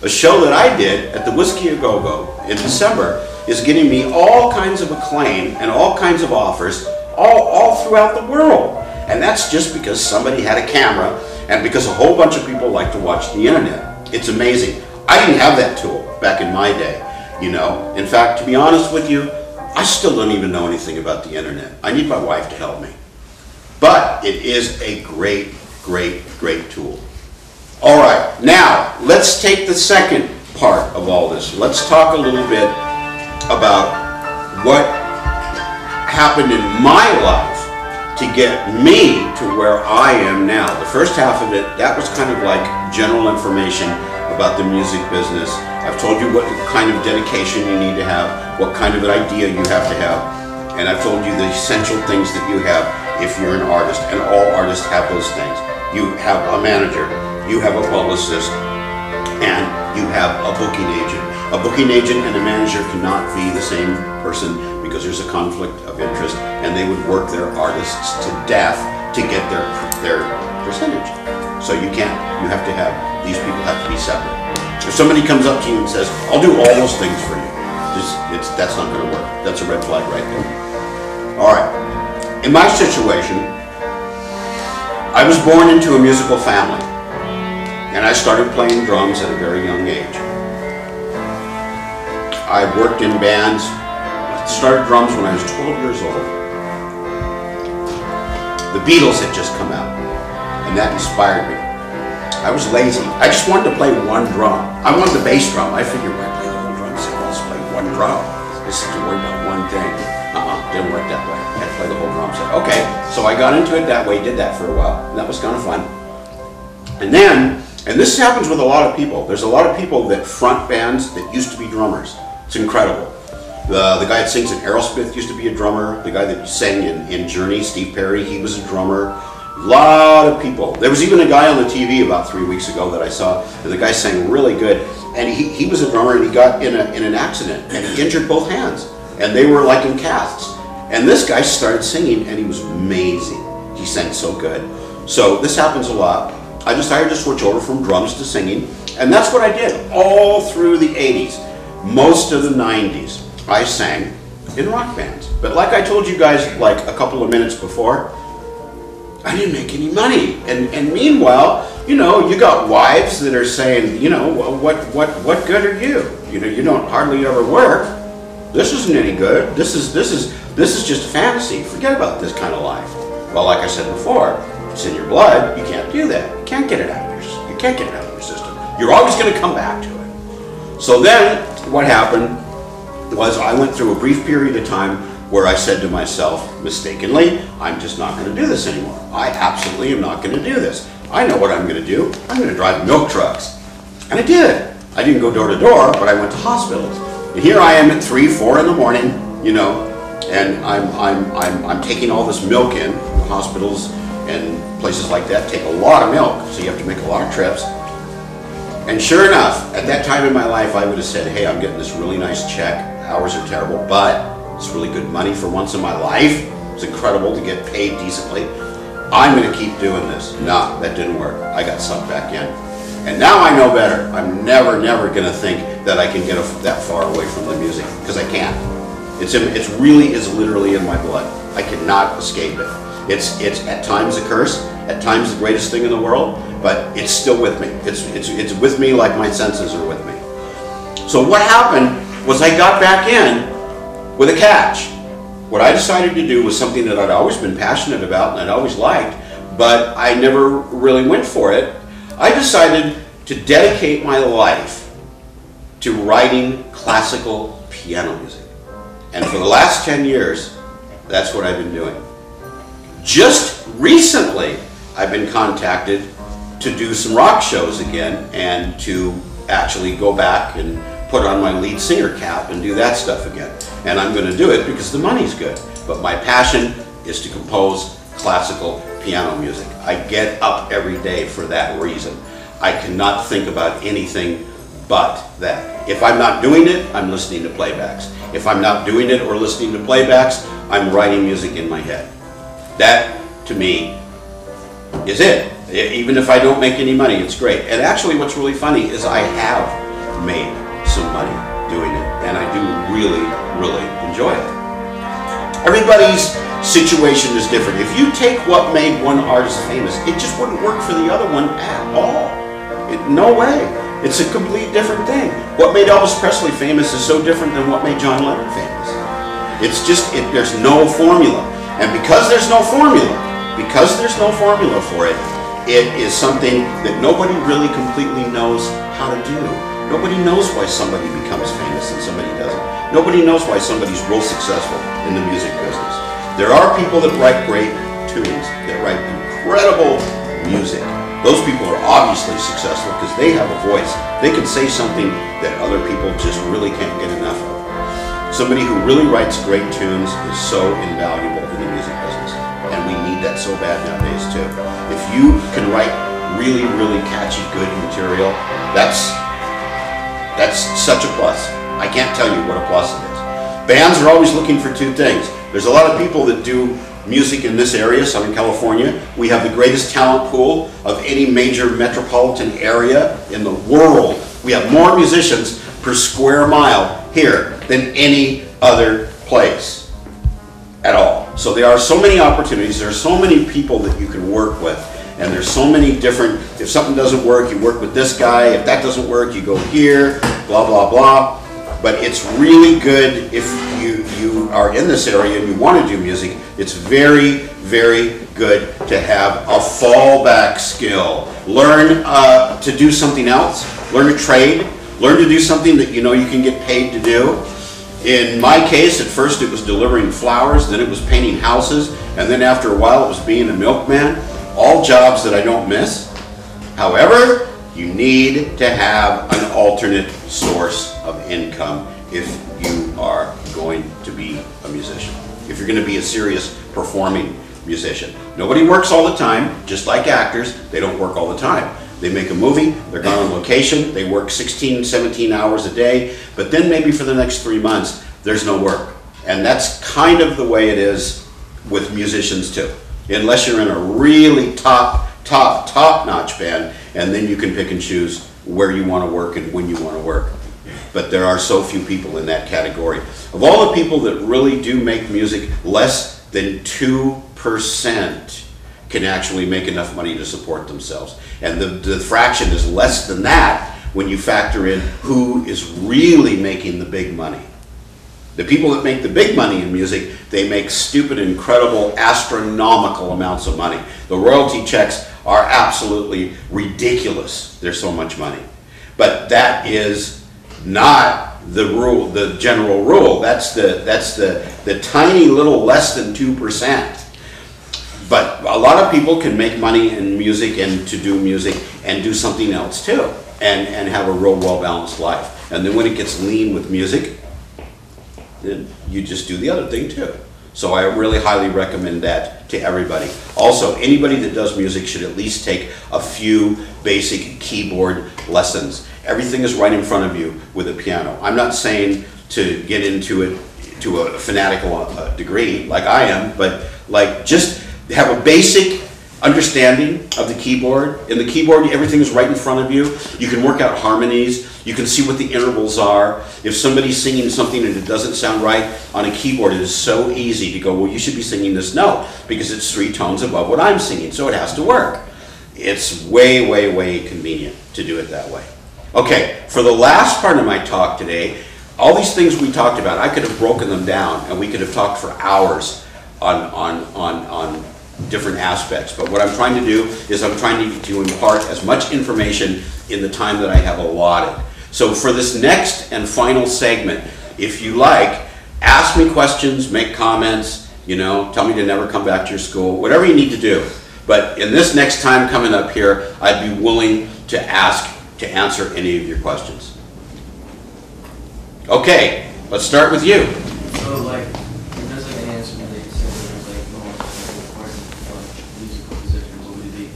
a show that I did at the Whiskey A Go-Go in December is getting me all kinds of acclaim and all kinds of offers all throughout the world. And that's just because somebody had a camera and because a whole bunch of people like to watch the internet. It's amazing. I didn't have that tool back in my day, you know. In fact, to be honest with you, I still don't even know anything about the internet. I need my wife to help me. But it is a great, great, great tool. All right, now let's take the second part of all this. Let's talk a little bit about what happened in my life to get me to where I am now. The first half of it, that was kind of like general information about the music business. I've told you what kind of dedication you need to have, what kind of an idea you have to have, and I've told you the essential things that you have if you're an artist, and all artists have those things. You have a manager, you have a publicist, and you have a booking agent. A booking agent and a manager cannot be the same person because there's a conflict of interest, and they would work their artists to death to get their percentage. So you can't, you have to have, these people have to be separate. If somebody comes up to you and says, I'll do all those things for you, that's not going to work. That's a red flag right there. All right. In my situation, I was born into a musical family, and I started playing drums at a very young age. I worked in bands, started drums when I was 12 years old. The Beatles had just come out, and that inspired me. I was lazy. I just wanted to play one drum. I wanted the bass drum. I figured, why play the whole drum set? Let's play one drum. Just have to worry about one thing. Didn't work that way. I had to play the whole drum set. Okay, so I got into it that way, did that for a while, and that was kind of fun. And then, and this happens with a lot of people. There's a lot of people that front bands that used to be drummers. It's incredible. The guy that sings in Aerosmith used to be a drummer. The guy that sang in Journey, Steve Perry, he was a drummer. A lot of people. There was even a guy on the TV about 3 weeks ago that I saw, and the guy sang really good. And he was a drummer, and he got in an accident, and he injured both hands. And they were like in casts. And this guy started singing, and he was amazing. He sang so good. So this happens a lot. I decided to switch over from drums to singing, and that's what I did all through the 80s. Most of the 90s, I sang in rock bands. But like I told you guys like a couple of minutes before, I didn't make any money. And meanwhile, you know, you got wives that are saying, you know, what good are you? You know, you don't hardly ever work. This isn't any good. This is just a fantasy. Forget about this kind of life. Well, like I said before, it's in your blood. You can't do that. You can't get it out of your, you can't get it out of your system. You're always going to come back to it. So then what happened was I went through a brief period of time where I said to myself, mistakenly, I'm just not going to do this anymore. I absolutely am not going to do this. I know what I'm going to do. I'm going to drive milk trucks. And I did. I didn't go door to door, but I went to hospitals. And here I am at 3, 4 in the morning, you know, and I'm taking all this milk in. Hospitals and places like that take a lot of milk, so you have to make a lot of trips. And sure enough, at that time in my life, I would have said, hey, I'm getting this really nice check. Hours are terrible, but it's really good money for once in my life. It's incredible to get paid decently. I'm going to keep doing this. No, that didn't work. I got sucked back in. And now I know better. I'm never going to think that I can get that far away from the music, because I can't. It really is literally in my blood. I cannot escape it. It's at times a curse, at times the greatest thing in the world, but it's still with me. It's with me like my senses are with me. So what happened was I got back in with a catch. What I decided to do was something that I'd always been passionate about and I'd always liked, but I never really went for it. I decided to dedicate my life to writing classical piano music. And for the last 10 years, that's what I've been doing. Just recently, I've been contacted to do some rock shows again and to actually go back and put on my lead singer cap and do that stuff again. And I'm going to do it because the money's good. But my passion is to compose classical piano music. I get up every day for that reason. I cannot think about anything but that. If I'm not doing it, I'm listening to playbacks. If I'm not doing it or listening to playbacks, I'm writing music in my head. That, to me, is it. Even if I don't make any money, it's great. And actually what's really funny is I have made some money doing it, and I do really, really enjoy it. Everybody's situation is different. If you take what made one artist famous, it just wouldn't work for the other one at all. No way. It's a complete different thing. What made Elvis Presley famous is so different than what made John Lennon famous. It's just, there's no formula. And because there's no formula for it, it is something that nobody really completely knows how to do. Nobody knows why somebody becomes famous and somebody doesn't. Nobody knows why somebody's real successful in the music business. There are people that write great tunes, that write incredible music. Those people are obviously successful because they have a voice. They can say something that other people just really can't get enough of. Somebody who really writes great tunes is so invaluable in the music business. And we need that so bad nowadays too. If you can write really, really catchy, good material, that's such a plus. I can't tell you what a plus it is. Bands are always looking for two things. There's a lot of people that do music in this area, Southern California. We have the greatest talent pool of any major metropolitan area in the world. We have more musicians per square mile here than any other place at all. So there are so many opportunities, there are so many people that you can work with, and there's so many different, if something doesn't work, you work with this guy, if that doesn't work, you go here, blah, blah, blah. But it's really good if you are in this area and you want to do music. It's very, very good to have a fallback skill. Learn to do something else, learn a trade, learn to do something that you know you can get paid to do. In my case, at first it was delivering flowers, then it was painting houses, and then after a while it was being a milkman. All jobs that I don't miss. However, you need to have an alternate source of income if you are going to be a musician. If you're going to be a serious performing musician. Nobody works all the time, just like actors, they don't work all the time. They make a movie, they're gone on location, they work 16, 17 hours a day, but then maybe for the next 3 months, there's no work. And that's kind of the way it is with musicians too. Unless you're in a really top-notch band, and then you can pick and choose where you want to work and when you want to work. But there are so few people in that category. Of all the people that really do make music, less than 2% can actually make enough money to support themselves. And the fraction is less than that when you factor in who is really making the big money. The people that make the big money in music, they make stupid, incredible, astronomical amounts of money. The royalty checks are absolutely ridiculous. There's so much money. But that is not the rule, the general rule. That's the tiny little less than 2%. But a lot of people can make money in music and to do music and do something else too, and have a real well-balanced life. And then when it gets lean with music, then you just do the other thing too. So I really highly recommend that to everybody. Also, anybody that does music should at least take a few basic keyboard lessons. Everything is right in front of you with a piano. I'm not saying to get into it to a fanatical degree like I am, but like just have a basic understanding of the keyboard. In the keyboard, everything is right in front of you. You can work out harmonies. You can see what the intervals are. If somebody's singing something and it doesn't sound right on a keyboard, it is so easy to go, well, you should be singing this note because it's 3 tones above what I'm singing, so it has to work. It's way, way, way convenient to do it that way. Okay, for the last part of my talk today, all these things we talked about, I could have broken them down and we could have talked for hours on different aspects. But what I'm trying to do is I'm trying to impart as much information in the time that I have allotted. So for this next and final segment, if you like, ask me questions, make comments, you know, tell me to never come back to your school, whatever you need to do. But in this next time coming up here, I'd be willing to answer any of your questions. Okay, let's start with you. So, like, there's like an answer that you said that was like the most important musical position, what would it be?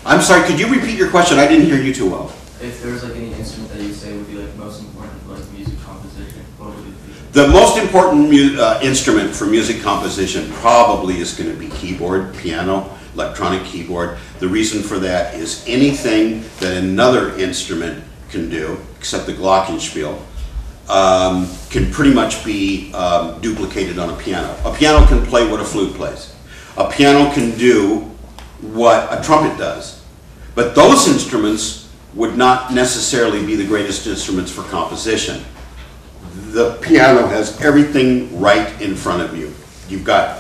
I'm sorry, could you repeat your question? I didn't hear you too well. If there was like any instrument that you say would be like most important for like music composition, what would it be? The most important instrument for music composition probably is going to be keyboard, piano, electronic keyboard. The reason for that is anything that another instrument can do, except the glockenspiel, can pretty much be duplicated on a piano. A piano can play what a flute plays. A piano can do what a trumpet does. But those instruments would not necessarily be the greatest instruments for composition. The piano has everything right in front of you. You've got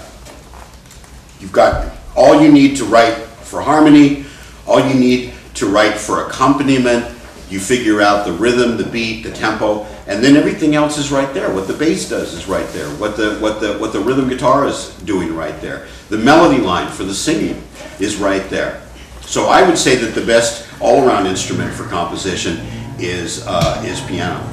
all you need to write for harmony, all you need to write for accompaniment. You figure out the rhythm, the beat, the tempo, and then everything else is right there. What the bass does is right there. What the rhythm guitar is doing right there. The melody line for the singing is right there. So I would say that the best all-around instrument for composition is piano.